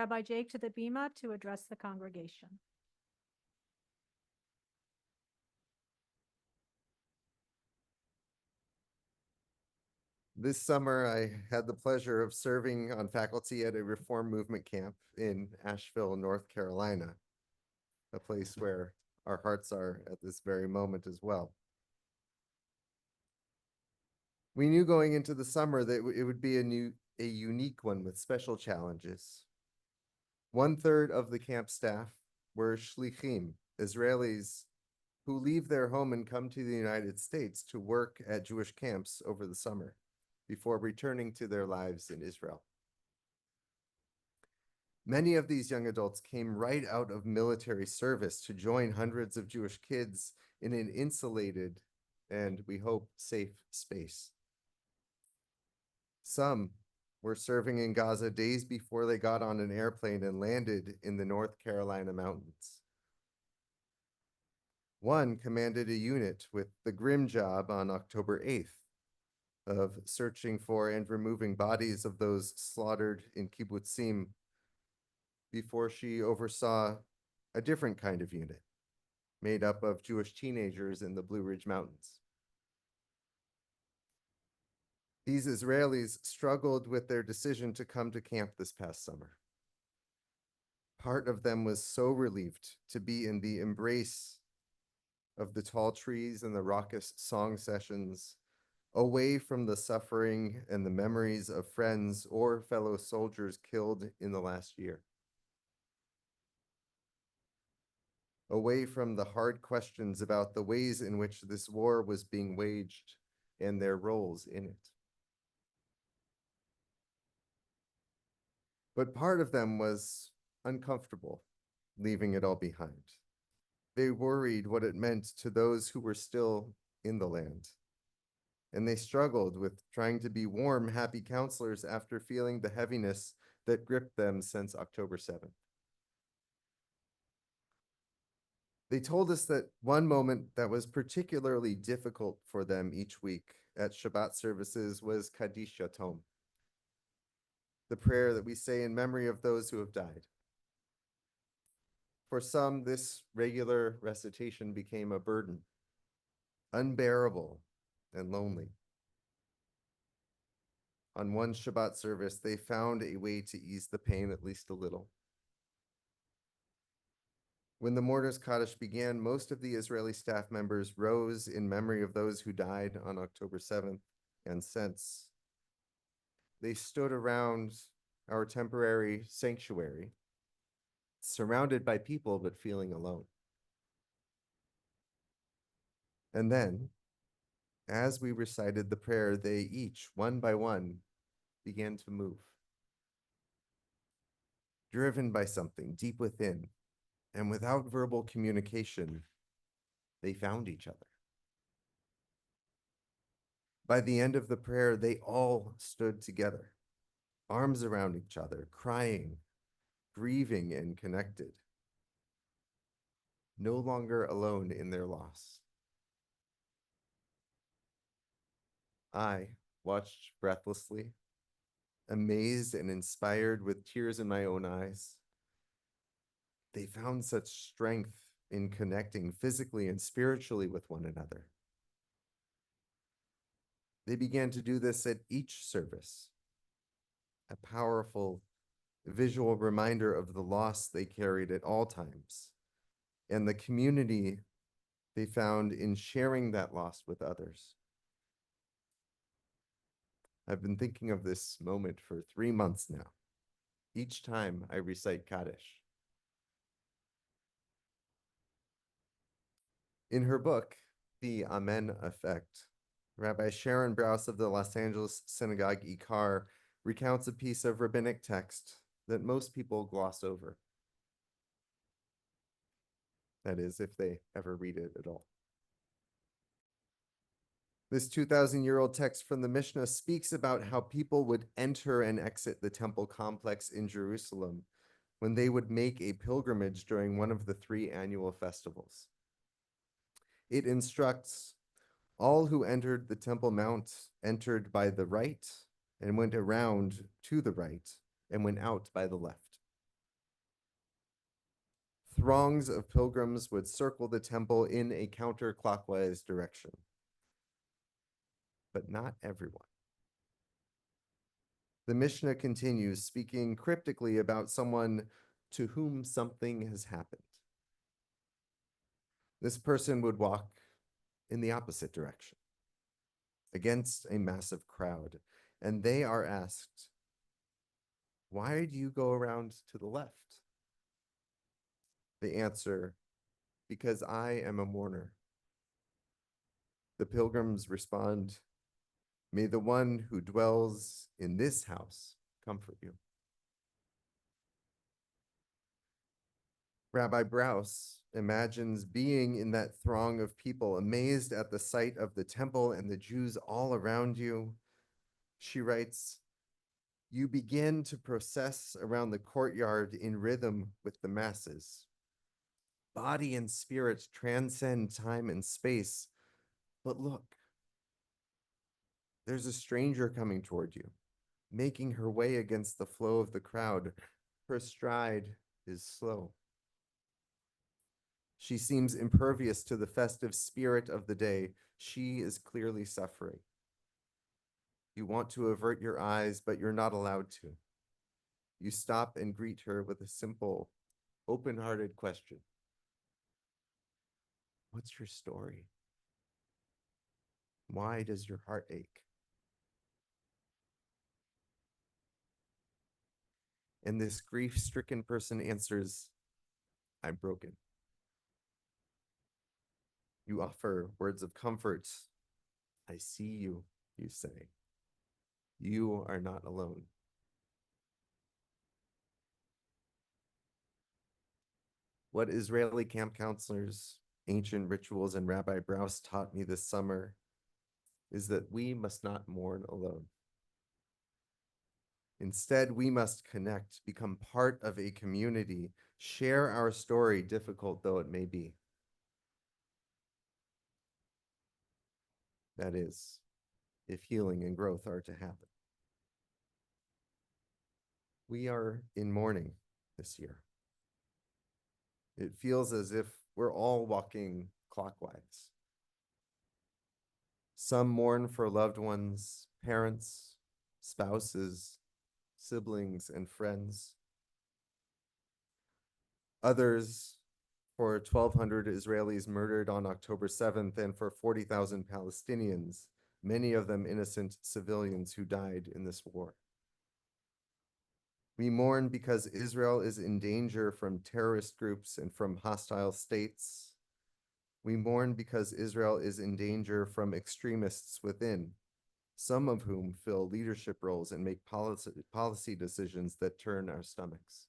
Rabbi Jake to the bima to address the congregation. This summer, I had the pleasure of serving on faculty at a Reform Movement camp in Asheville, North Carolina, a place where our hearts are at this very moment as well. We knew going into the summer that it would be a unique one with special challenges. 1/3 of the camp staff were shlichim, Israelis who leave their home and come to the United States to work at Jewish camps over the summer before returning to their lives in Israel. Many of these young adults came right out of military service to join hundreds of Jewish kids in an insulated and, we hope, safe space. Some were serving in Gaza days before they got on an airplane and landed in the North Carolina mountains. One commanded a unit with the grim job on October 8th of searching for and removing bodies of those slaughtered in kibbutzim before she oversaw a different kind of unit made up of Jewish teenagers in the Blue Ridge Mountains. These Israelis struggled with their decision to come to camp this past summer. Part of them was so relieved to be in the embrace of the tall trees and the raucous song sessions, away from the suffering and the memories of friends or fellow soldiers killed in the last year. Away from the hard questions about the ways in which this war was being waged and their roles in it. But part of them was uncomfortable leaving it all behind. They worried what it meant to those who were still in the land. And they struggled with trying to be warm, happy counselors after feeling the heaviness that gripped them since October 7th. They told us that one moment that was particularly difficult for them each week at Shabbat services was Kaddish Yatom, the prayer that we say in memory of those who have died. For some, this regular recitation became a burden, unbearable and lonely. On one Shabbat service, they found a way to ease the pain at least a little. When the Mourner's Kaddish began, most of the Israeli staff members rose in memory of those who died on October 7th and since. They stood around our temporary sanctuary, surrounded by people but feeling alone. And then, as we recited the prayer, they each, one by one, began to move. Driven by something deep within, and without verbal communication, they found each other. By the end of the prayer, they all stood together, arms around each other, crying, grieving, and connected, no longer alone in their loss. I watched breathlessly, amazed and inspired with tears in my own eyes. They found such strength in connecting physically and spiritually with one another. They began to do this at each service, a powerful visual reminder of the loss they carried at all times and the community they found in sharing that loss with others. I've been thinking of this moment for 3 months now, each time I recite Kaddish. In her book, The Amen Effect, Rabbi Sharon Brous of the Los Angeles Synagogue Ikar recounts a piece of rabbinic text that most people gloss over. That is, if they ever read it at all. This 2,000-year-old text from the Mishnah speaks about how people would enter and exit the temple complex in Jerusalem when they would make a pilgrimage during one of the 3 annual festivals. It instructs all who entered the Temple Mount entered by the right and went around to the right and went out by the left. Throngs of pilgrims would circle the temple in a counterclockwise direction. But not everyone. The Mishnah continues, speaking cryptically about someone to whom something has happened. This person would walk in the opposite direction, against a massive crowd, and they are asked, "Why do you go around to the left?" The answer, "Because I am a mourner." The pilgrims respond, "May the one who dwells in this house comfort you." Rabbi Brous imagines being in that throng of people, amazed at the sight of the temple and the Jews all around you. She writes, "You begin to process around the courtyard in rhythm with the masses. Body and spirit transcend time and space. But look, there's a stranger coming toward you, making her way against the flow of the crowd. Her stride is slow. She seems impervious to the festive spirit of the day. She is clearly suffering. You want to avert your eyes, but you're not allowed to. You stop and greet her with a simple, open-hearted question. What's your story? Why does your heart ache? And this grief-stricken person answers, I'm broken. You offer words of comfort. I see you, you say. You are not alone. What Israeli camp counselors, ancient rituals, and Rabbi Brous taught me this summer is that we must not mourn alone. Instead, we must connect, become part of a community, share our story, difficult though it may be. That is, if healing and growth are to happen. We are in mourning this year. It feels as if we're all walking clockwise. Some mourn for loved ones, parents, spouses, siblings, and friends. Others for 1,200 Israelis murdered on October 7th and for 40,000 Palestinians, many of them innocent civilians who died in this war. We mourn because Israel is in danger from terrorist groups and from hostile states. We mourn because Israel is in danger from extremists within, some of whom fill leadership roles and make policy decisions that turn our stomachs.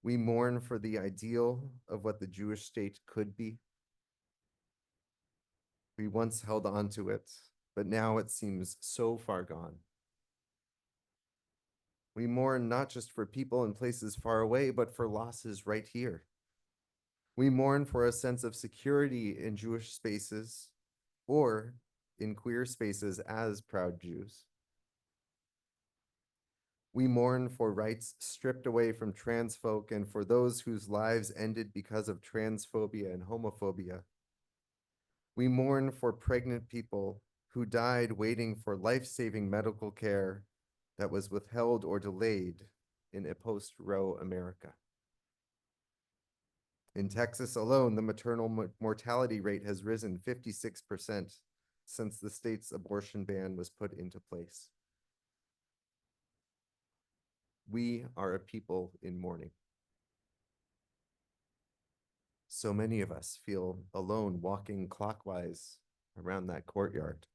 We mourn for the ideal of what the Jewish state could be. We once held on to it, but now it seems so far gone. We mourn not just for people in places far away, but for losses right here. We mourn for a sense of security in Jewish spaces or in queer spaces as proud Jews. We mourn for rights stripped away from trans folk and for those whose lives ended because of transphobia and homophobia. We mourn for pregnant people who died waiting for life-saving medical care that was withheld or delayed in a post-Roe America. In Texas alone, the maternal mortality rate has risen 56% since the state's abortion ban was put into place. We are a people in mourning. So many of us feel alone walking clockwise around that courtyard,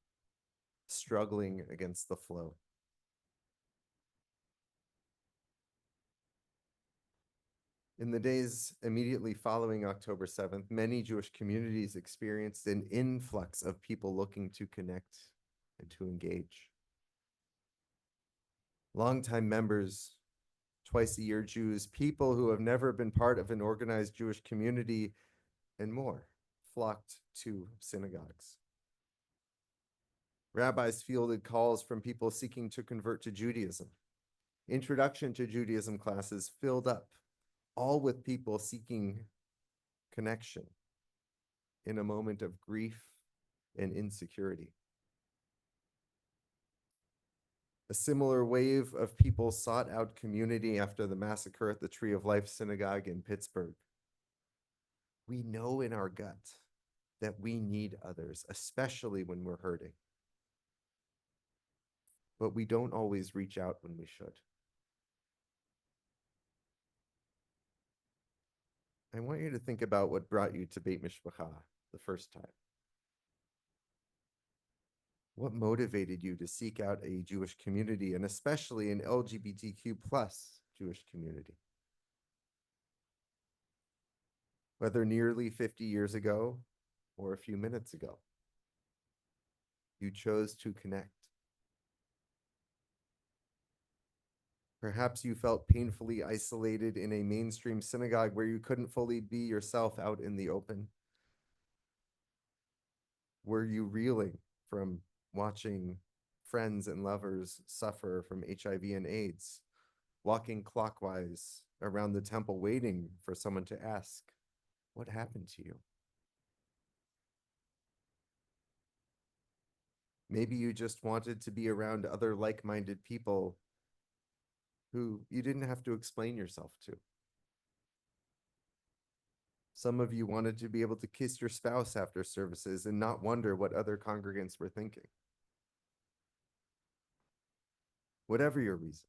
struggling against the flow. In the days immediately following October 7th, many Jewish communities experienced an influx of people looking to connect and to engage. Longtime members, twice-a-year Jews, people who have never been part of an organized Jewish community, and more, flocked to synagogues. Rabbis fielded calls from people seeking to convert to Judaism. Introduction to Judaism classes filled up, all with people seeking connection in a moment of grief and insecurity. A similar wave of people sought out community after the massacre at the Tree of Life Synagogue in Pittsburgh. We know in our gut that we need others, especially when we're hurting. But we don't always reach out when we should. I want you to think about what brought you to Beit Mishpacha the first time. What motivated you to seek out a Jewish community, and especially an LGBTQ plus Jewish community? Whether nearly 50 years ago or a few minutes ago, you chose to connect. Perhaps you felt painfully isolated in a mainstream synagogue where you couldn't fully be yourself out in the open. Were you reeling from watching friends and lovers suffer from HIV and AIDS, walking clockwise around the temple waiting for someone to ask, what happened to you? Maybe you just wanted to be around other like-minded people who you didn't have to explain yourself to. Some of you wanted to be able to kiss your spouse after services and not wonder what other congregants were thinking. Whatever your reason,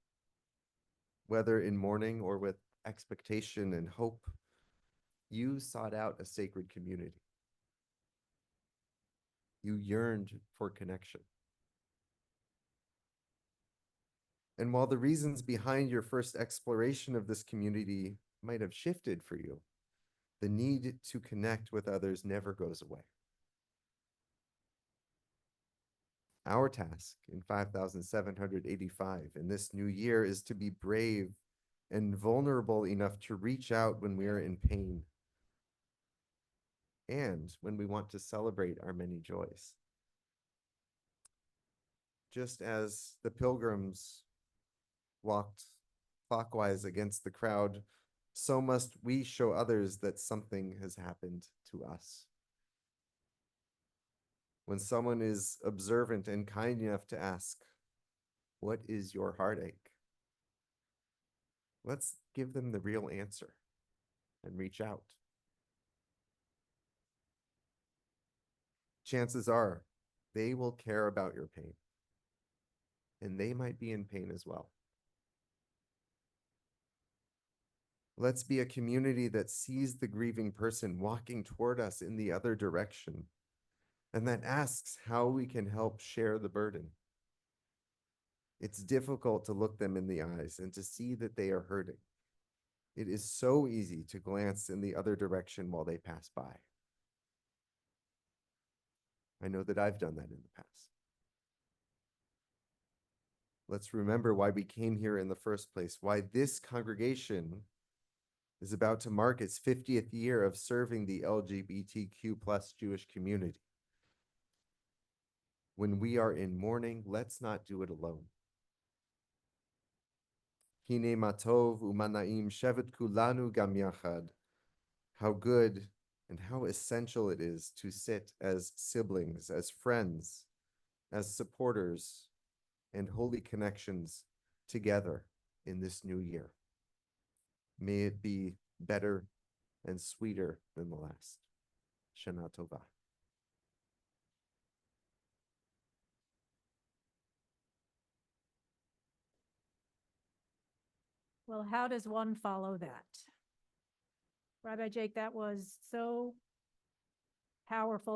whether in mourning or with expectation and hope, you sought out a sacred community. You yearned for connection. And while the reasons behind your first exploration of this community might have shifted for you, the need to connect with others never goes away. Our task in 5785 in this new year is to be brave and vulnerable enough to reach out when we are in pain and when we want to celebrate our many joys. Just as the pilgrims walked clockwise against the crowd, so must we show others that something has happened to us. When someone is observant and kind enough to ask, what is your heartache? Let's give them the real answer and reach out. Chances are they will care about your pain, and they might be in pain as well. Let's be a community that sees the grieving person walking toward us in the other direction, and that asks how we can help share the burden. It's difficult to look them in the eyes and to see that they are hurting. It is so easy to glance in the other direction while they pass by. I know that I've done that in the past. Let's remember why we came here in the first place, why this congregation is about to mark its 50th year of serving the LGBTQ plus Jewish community. When we are in mourning, let's not do it alone. Hine matov umanaim shevet kulanu gam yachad. How good and how essential it is to sit as siblings, as friends, as supporters, and holy connections together in this new year. May it be better and sweeter than the last. Shana Tova. Well, how does one follow that? Rabbi Jake, that was so powerful.